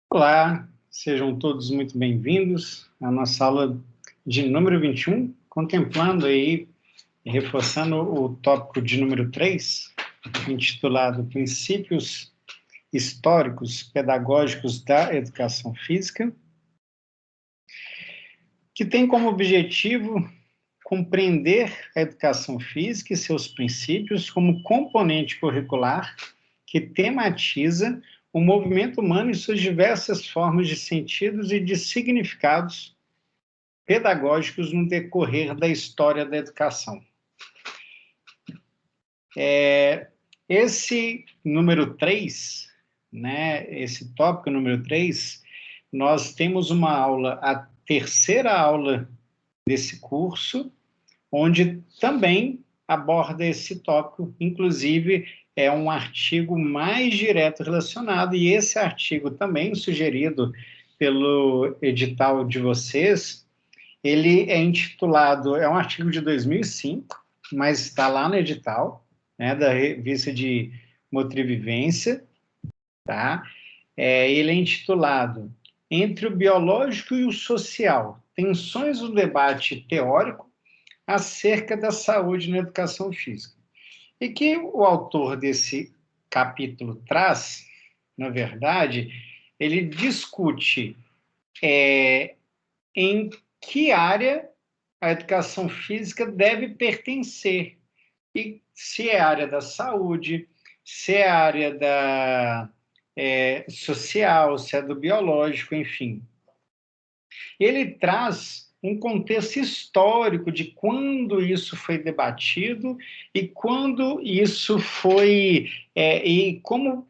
Olá, sejam todos muito bem-vindos à nossa aula de número 21, contemplando aí, reforçando o tópico de número 3, intitulado Princípios Históricos Pedagógicos da Educação Física, que tem como objetivo compreender a educação física e seus princípios como componente curricular que tematiza o movimento humano e suas diversas formas de sentidos e de significados pedagógicos no decorrer da história da educação. Esse número 3, né, esse tópico número 3, nós temos uma aula, a terceira aula desse curso, onde também aborda esse tópico, inclusive é um artigo mais direto relacionado, e esse artigo também sugerido pelo edital de vocês, ele é intitulado, é um artigo de 2005, mas está lá no edital, né, da revista de Motrivivência, tá? Ele é intitulado Entre o Biológico e o Social, Tensões no Debate Teórico acerca da Saúde na Educação Física. E que o autor desse capítulo traz, na verdade, ele discute em que área a educação física deve pertencer. E se é a área da saúde, se é a área da social, se é do biológico, enfim. Ele traz um contexto histórico de quando isso foi debatido e quando isso foi, e como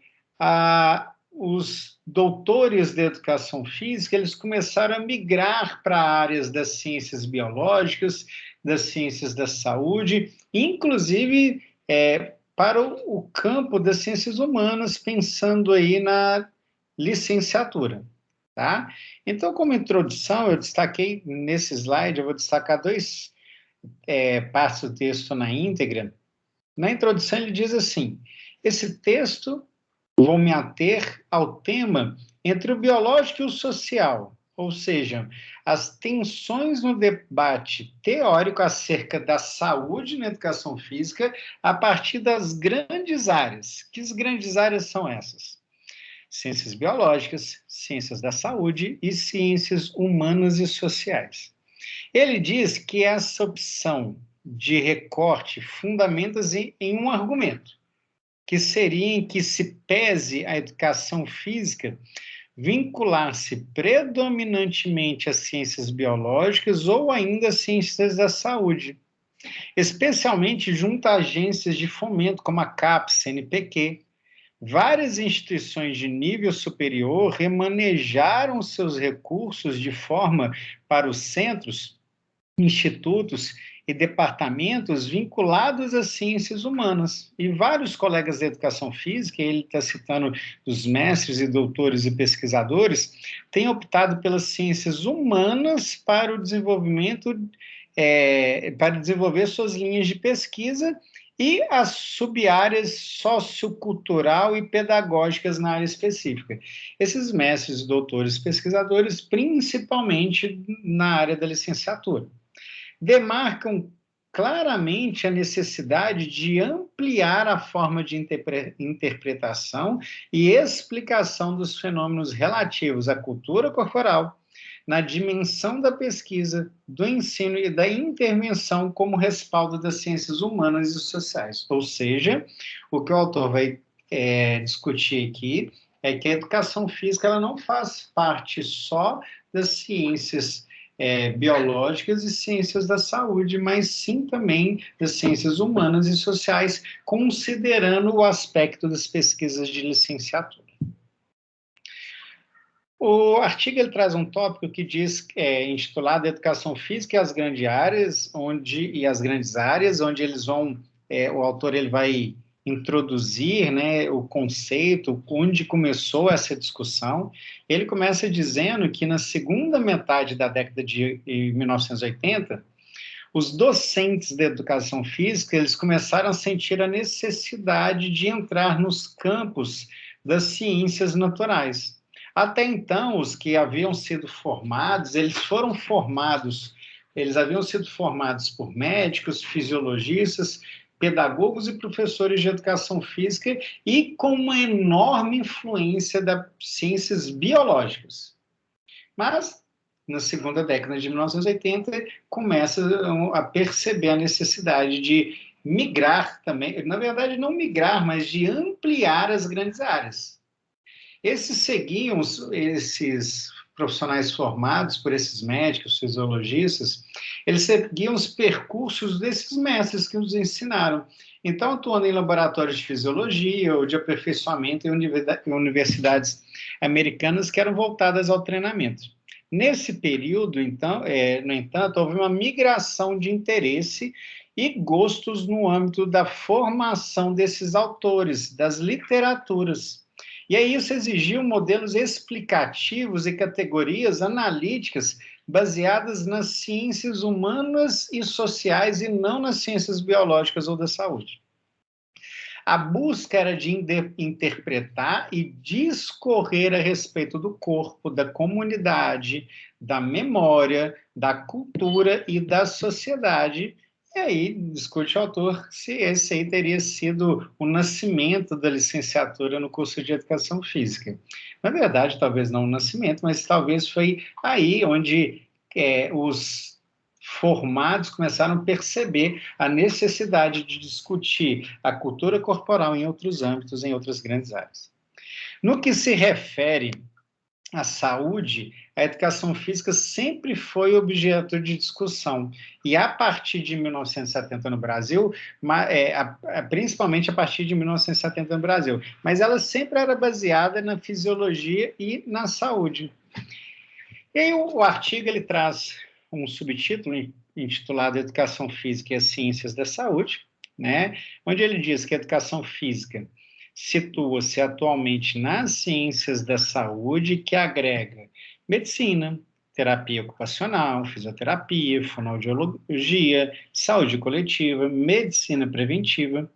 os doutores de educação física, eles começaram a migrar para áreas das ciências biológicas, das ciências da saúde, inclusive para o campo das ciências humanas, pensando aí na licenciatura, tá? Então, como introdução, eu destaquei nesse slide, eu vou destacar dois partes do texto na íntegra. Na introdução, ele diz assim: esse texto, vou me ater ao tema entre o biológico e o social, ou seja, as tensões no debate teórico acerca da saúde na educação física a partir das grandes áreas. Que grandes áreas são essas? Ciências biológicas, ciências da saúde e ciências humanas e sociais. Ele diz que essa opção de recorte fundamenta-se em um argumento, que seria em que se pese a educação física vincular-se predominantemente às ciências biológicas ou ainda às ciências da saúde, especialmente junto a agências de fomento como a CAPES, CNPq. Várias instituições de nível superior remanejaram seus recursos de forma para os centros, institutos e departamentos vinculados às ciências humanas. E vários colegas da educação física, ele está citando os mestres e doutores e pesquisadores, têm optado pelas ciências humanas para o desenvolvimento, para desenvolver suas linhas de pesquisa e as sub-áreas sociocultural e pedagógicas na área específica. Esses mestres, doutores, pesquisadores, principalmente na área da licenciatura, demarcam claramente a necessidade de ampliar a forma de interpretação e explicação dos fenômenos relativos à cultura corporal, na dimensão da pesquisa, do ensino e da intervenção como respaldo das ciências humanas e sociais. Ou seja, o que o autor vai discutir aqui é que a educação física ela não faz parte só das ciências biológicas e ciências da saúde, mas sim também das ciências humanas e sociais, considerando o aspecto das pesquisas de licenciatura. O artigo ele traz um tópico que diz, intitulado Educação Física e as grandes áreas, onde eles vão, o autor ele vai introduzir, né, o conceito, onde começou essa discussão. Ele começa dizendo que na segunda metade da década de 1980, os docentes da educação física eles começaram a sentir a necessidade de entrar nos campos das ciências naturais, Até então, os que haviam sido formados, eles haviam sido formados por médicos, fisiologistas, pedagogos e professores de educação física e com uma enorme influência das ciências biológicas. Mas, na segunda década de 1980, começa a perceber a necessidade de migrar também, na verdade, não migrar, mas de ampliar as grandes áreas. Esses profissionais formados por esses médicos, fisiologistas, eles seguiam os percursos desses mestres que nos ensinaram. Então, atuando em laboratórios de fisiologia ou de aperfeiçoamento em universidades americanas que eram voltadas ao treinamento. Nesse período, então, no entanto, houve uma migração de interesse e gostos no âmbito da formação desses autores, das literaturas. E aí isso exigiu modelos explicativos e categorias analíticas baseadas nas ciências humanas e sociais e não nas ciências biológicas ou da saúde. A busca era de interpretar e discorrer a respeito do corpo, da comunidade, da memória, da cultura e da sociedade. E aí discute o autor se esse aí teria sido o nascimento da licenciatura no curso de Educação Física. Na verdade, talvez não o nascimento, mas talvez foi aí onde os formados começaram a perceber a necessidade de discutir a cultura corporal em outros âmbitos, em outras grandes áreas. No que se refere à saúde, a educação física sempre foi objeto de discussão, e a partir de 1970 no Brasil, principalmente a partir de 1970 no Brasil, mas ela sempre era baseada na fisiologia e na saúde. E aí o artigo ele traz um subtítulo intitulado Educação Física e as Ciências da Saúde, né, onde ele diz que a educação física situa-se atualmente nas ciências da saúde, que agrega medicina, terapia ocupacional, fisioterapia, fonoaudiologia, saúde coletiva, medicina preventiva,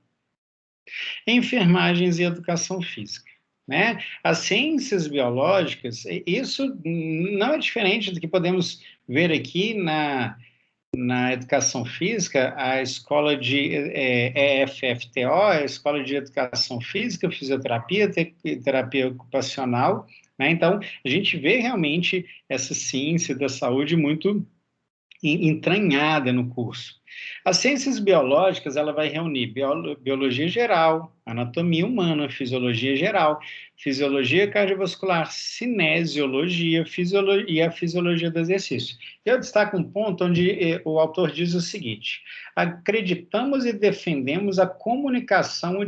enfermagens e educação física. Né? As ciências biológicas, isso não é diferente do que podemos ver aqui na educação física, a escola de EFFTO, a Escola de Educação Física, Fisioterapia, Terapia Ocupacional, né? Então, a gente vê realmente essa ciência da saúde muito entranhada no curso. As ciências biológicas, ela vai reunir biologia geral, anatomia humana, fisiologia geral, fisiologia cardiovascular, cinesiologia e a fisiologia do exercício. Eu destaco um ponto onde o autor diz o seguinte: acreditamos e defendemos a comunicação,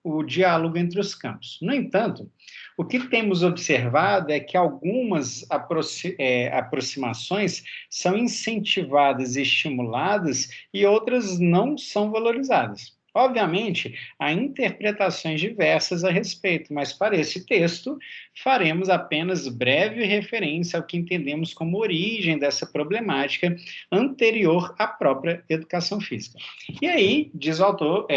o diálogo entre os campos. No entanto, o que temos observado é que algumas aproximações são incentivadas e estimuladas e outras não são valorizadas. Obviamente, há interpretações diversas a respeito, mas para esse texto faremos apenas breve referência ao que entendemos como origem dessa problemática anterior à própria educação física. E aí, diz o autor,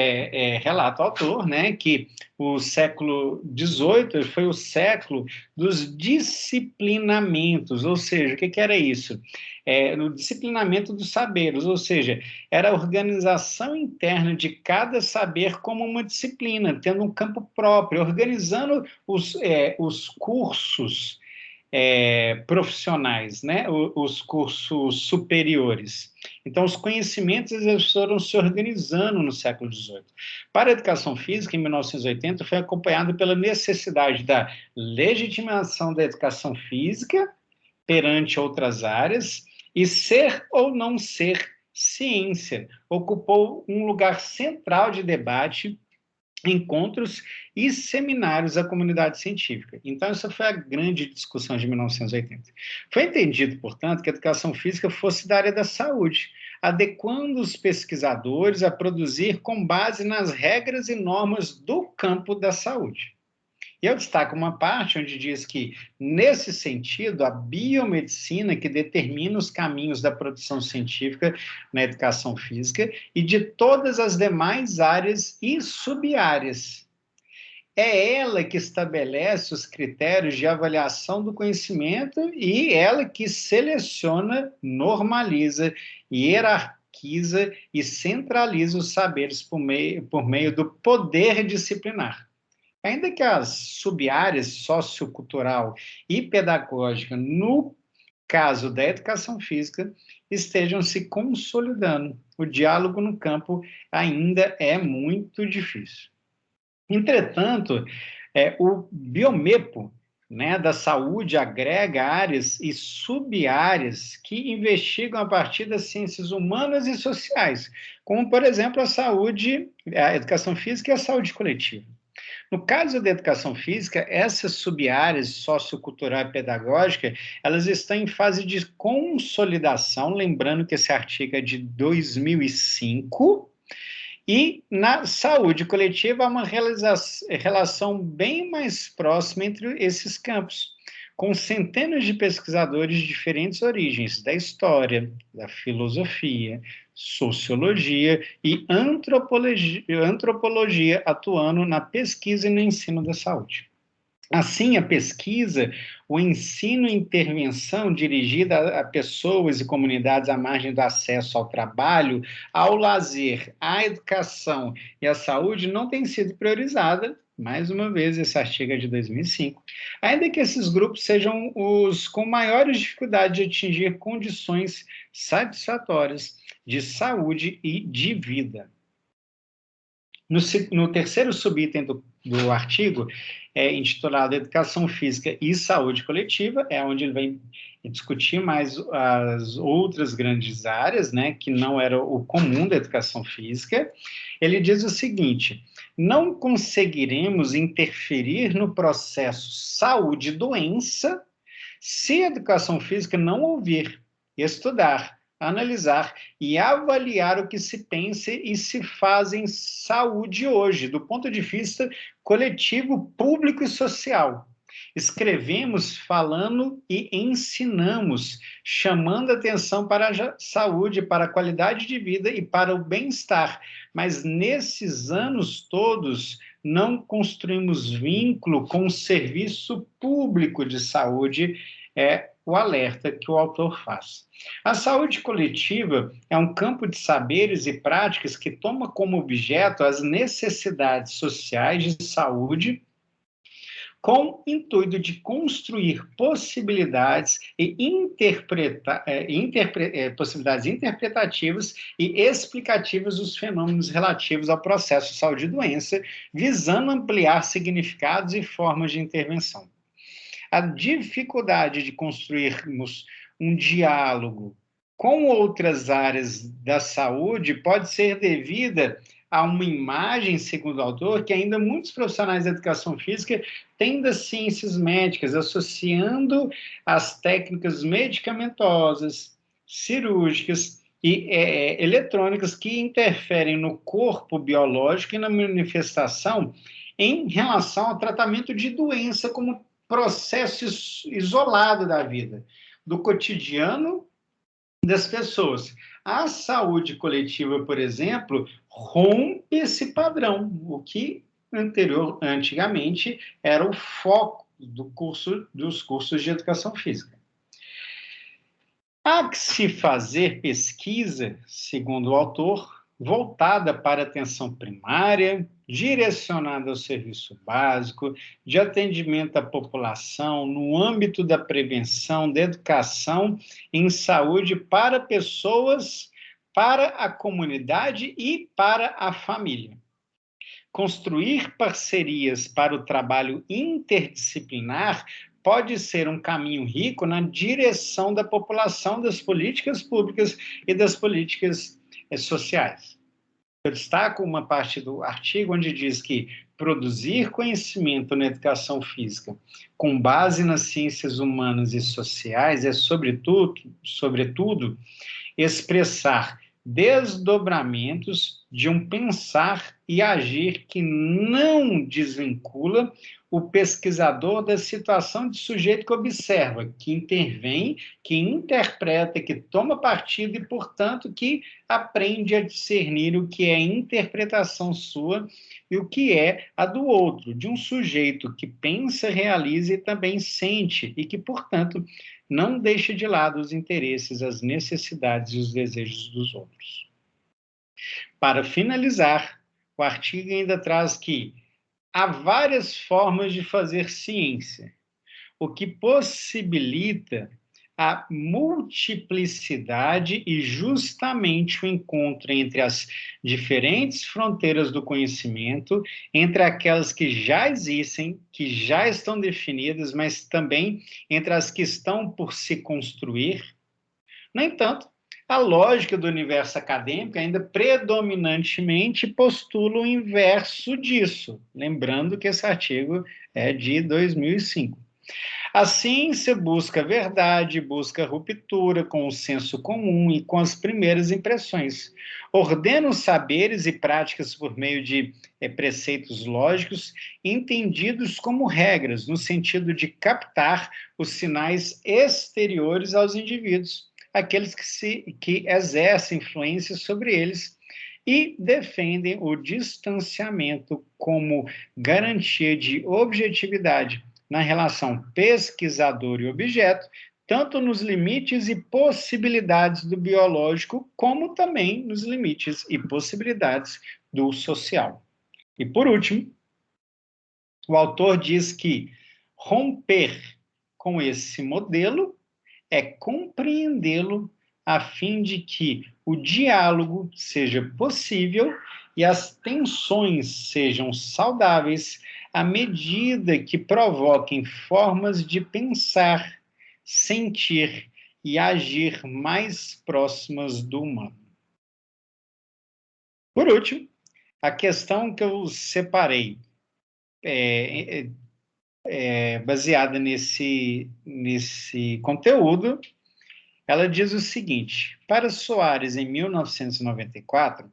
relata o autor, né, que o século XVIII foi o século dos disciplinamentos, ou seja, o que era isso? No disciplinamento dos saberes, ou seja, era a organização interna de cada saber como uma disciplina, tendo um campo próprio, organizando os cursos profissionais, né? Os cursos superiores. Então, os conhecimentos eles foram se organizando no século XVIII. Para a educação física, em 1980, foi acompanhado pela necessidade da legitimação da educação física perante outras áreas, e ser ou não ser ciência ocupou um lugar central de debate, encontros e seminários da comunidade científica. Então, essa foi a grande discussão de 1980. Foi entendido, portanto, que a educação física fosse da área da saúde, adequando os pesquisadores a produzir com base nas regras e normas do campo da saúde. E eu destaco uma parte onde diz que, nesse sentido, a biomedicina que determina os caminhos da produção científica na educação física e de todas as demais áreas e sub-áreas. é ela que estabelece os critérios de avaliação do conhecimento e ela que seleciona, normaliza, hierarquiza e centraliza os saberes por meio do poder disciplinar. Ainda que as sub-áreas sociocultural e pedagógica, no caso da educação física, estejam se consolidando, o diálogo no campo ainda é muito difícil. Entretanto, o biomepo, né, da saúde agrega áreas e sub-áreas que investigam a partir das ciências humanas e sociais, como, por exemplo, a saúde, a educação física e a saúde coletiva. No caso da educação física, essas sub-áreas sociocultural e pedagógica, elas estão em fase de consolidação, lembrando que esse artigo é de 2005, e na saúde coletiva há uma relação bem mais próxima entre esses campos, com centenas de pesquisadores de diferentes origens, da história, da filosofia, sociologia e antropologia atuando na pesquisa e no ensino da saúde. Assim, a pesquisa, o ensino e intervenção dirigida a pessoas e comunidades à margem do acesso ao trabalho, ao lazer, à educação e à saúde não tem sido priorizada, mais uma vez, esse artigo é de 2005, ainda que esses grupos sejam os com maiores dificuldades de atingir condições satisfatórias de saúde e de vida. No terceiro subitem do artigo, intitulado Educação Física e Saúde Coletiva, é onde ele vai discutir mais as outras grandes áreas, né, que não era o comum da educação física. Ele diz o seguinte: não conseguiremos interferir no processo saúde-doença se a educação física não ouvir, estudar, analisar e avaliar o que se pensa e se faz em saúde hoje, do ponto de vista coletivo, público e social. Escrevemos, falando e ensinamos, chamando atenção para a saúde, para a qualidade de vida e para o bem-estar. Mas nesses anos todos, não construímos vínculo com o serviço público de saúde, o alerta que o autor faz. A saúde coletiva é um campo de saberes e práticas que toma como objeto as necessidades sociais de saúde, com o intuito de construir possibilidades possibilidades interpretativas e explicativas dos fenômenos relativos ao processo saúde e doença, visando ampliar significados e formas de intervenção. A dificuldade de construirmos um diálogo com outras áreas da saúde pode ser devida a uma imagem, segundo o autor, que ainda muitos profissionais da educação física têm das ciências médicas, associando as técnicas medicamentosas, cirúrgicas e eletrônicas que interferem no corpo biológico e na manifestação em relação ao tratamento de doença como processo isolado da vida, do cotidiano das pessoas. A saúde coletiva, por exemplo, rompe esse padrão, o que antigamente era o foco dos cursos de educação física. Há que se fazer pesquisa, segundo o autor, voltada para a atenção primária, direcionada ao serviço básico, de atendimento à população, no âmbito da prevenção, da educação em saúde para pessoas, para a comunidade e para a família. Construir parcerias para o trabalho interdisciplinar pode ser um caminho rico na direção da população, das políticas públicas e das políticas sociais. Eu destaco uma parte do artigo onde diz que produzir conhecimento na educação física com base nas ciências humanas e sociais é, sobretudo, expressar desdobramentos de um pensar e agir que não desvincula o pesquisador da situação de sujeito que observa, que intervém, que interpreta, que toma partido e, portanto, que aprende a discernir o que é interpretação sua e o que é a do outro, de um sujeito que pensa, realiza e também sente, e que, portanto, não deixa de lado os interesses, as necessidades e os desejos dos outros. Para finalizar, o artigo ainda traz que há várias formas de fazer ciência, o que possibilita a multiplicidade e justamente o encontro entre as diferentes fronteiras do conhecimento, entre aquelas que já existem, que já estão definidas, mas também entre as que estão por se construir. No entanto, a lógica do universo acadêmico ainda predominantemente postula o inverso disso, lembrando que esse artigo é de 2005. A ciência busca a verdade, busca a ruptura com o senso comum e com as primeiras impressões. Ordena os saberes e práticas por meio de preceitos lógicos, entendidos como regras, no sentido de captar os sinais exteriores aos indivíduos, aqueles que exercem influência sobre eles, e defendem o distanciamento como garantia de objetividade na relação pesquisador e objeto, tanto nos limites e possibilidades do biológico, como também nos limites e possibilidades do social. E, por último, o autor diz que romper com esse modelo é compreendê-lo a fim de que o diálogo seja possível e as tensões sejam saudáveis à medida que provoquem formas de pensar, sentir e agir mais próximas do humano. Por último, a questão que eu separei baseada nesse conteúdo, ela diz o seguinte: para Soares, em 1994,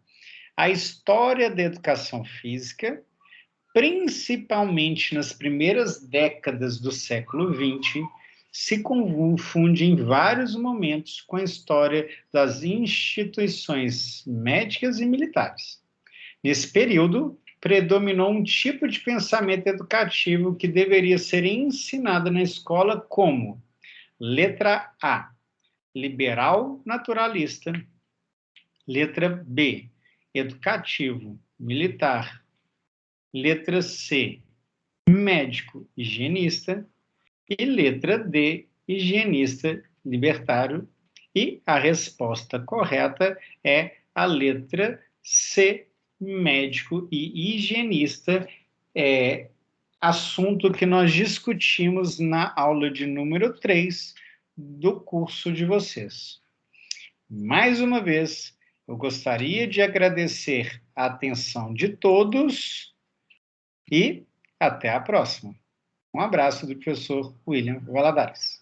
a história da educação física, principalmente nas primeiras décadas do século XX, se confunde em vários momentos com a história das instituições médicas e militares. Nesse período, predominou um tipo de pensamento educativo que deveria ser ensinado na escola como: letra A, liberal naturalista; letra B, educativo militar; letra C, médico higienista; e letra D, higienista libertário. E a resposta correta é a letra C, médico e higienista, assunto que nós discutimos na aula de número 3 do curso de vocês. Mais uma vez, eu gostaria de agradecer a atenção de todos e até a próxima. Um abraço do professor William Valadares.